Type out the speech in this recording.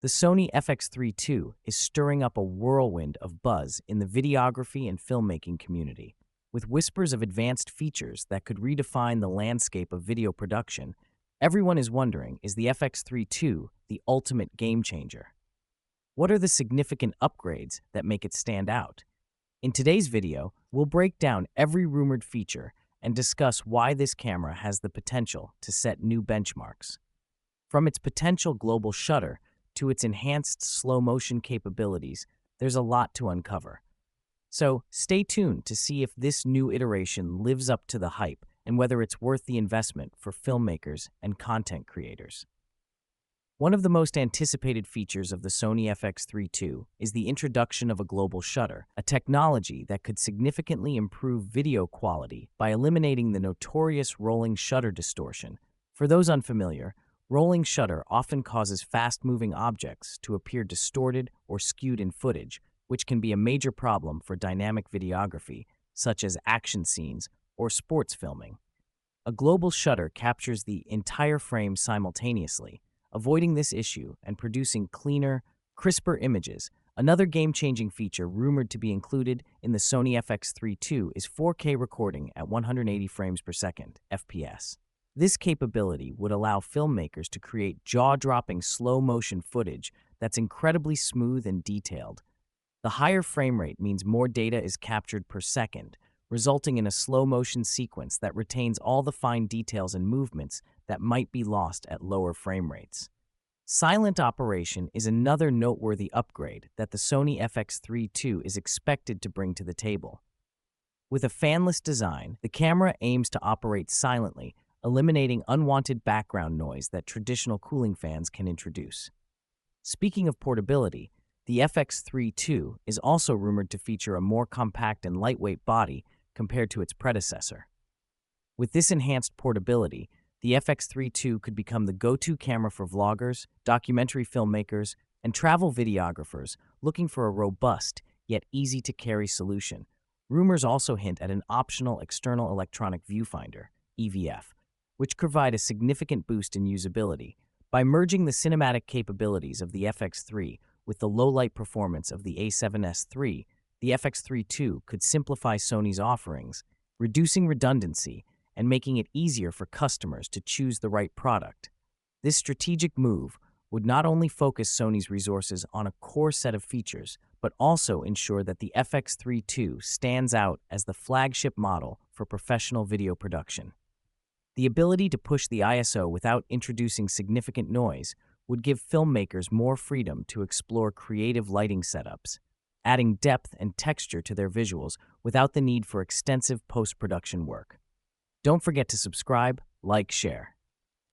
The Sony FX3 II is stirring up a whirlwind of buzz in the videography and filmmaking community. With whispers of advanced features that could redefine the landscape of video production, everyone is wondering, is the FX3 II the ultimate game changer? What are the significant upgrades that make it stand out? In today's video, we'll break down every rumored feature and discuss why this camera has the potential to set new benchmarks. From its potential global shutter to its enhanced slow-motion capabilities, there's a lot to uncover. So stay tuned to see if this new iteration lives up to the hype and whether it's worth the investment for filmmakers and content creators. One of the most anticipated features of the Sony FX3 II is the introduction of a global shutter, a technology that could significantly improve video quality by eliminating the notorious rolling shutter distortion. For those unfamiliar, rolling shutter often causes fast-moving objects to appear distorted or skewed in footage, which can be a major problem for dynamic videography, such as action scenes or sports filming. A global shutter captures the entire frame simultaneously, avoiding this issue and producing cleaner, crisper images. Another game-changing feature rumored to be included in the Sony FX3 II is 4K recording at 180 frames per second, FPS. This capability would allow filmmakers to create jaw-dropping slow-motion footage that's incredibly smooth and detailed. The higher frame rate means more data is captured per second, resulting in a slow-motion sequence that retains all the fine details and movements that might be lost at lower frame rates. Silent operation is another noteworthy upgrade that the Sony FX3 II is expected to bring to the table. With a fanless design, the camera aims to operate silently, eliminating unwanted background noise that traditional cooling fans can introduce. Speaking of portability, the FX3 II is also rumored to feature a more compact and lightweight body compared to its predecessor. With this enhanced portability, the FX3 II could become the go-to camera for vloggers, documentary filmmakers, and travel videographers looking for a robust yet easy-to-carry solution. Rumors also hint at an optional external electronic viewfinder, EVF, which provide a significant boost in usability. By merging the cinematic capabilities of the FX3 with the low-light performance of the A7S III, the FX3 II could simplify Sony's offerings, reducing redundancy and making it easier for customers to choose the right product. This strategic move would not only focus Sony's resources on a core set of features, but also ensure that the FX3 II stands out as the flagship model for professional video production. The ability to push the ISO without introducing significant noise would give filmmakers more freedom to explore creative lighting setups, adding depth and texture to their visuals without the need for extensive post-production work. Don't forget to subscribe, like, share.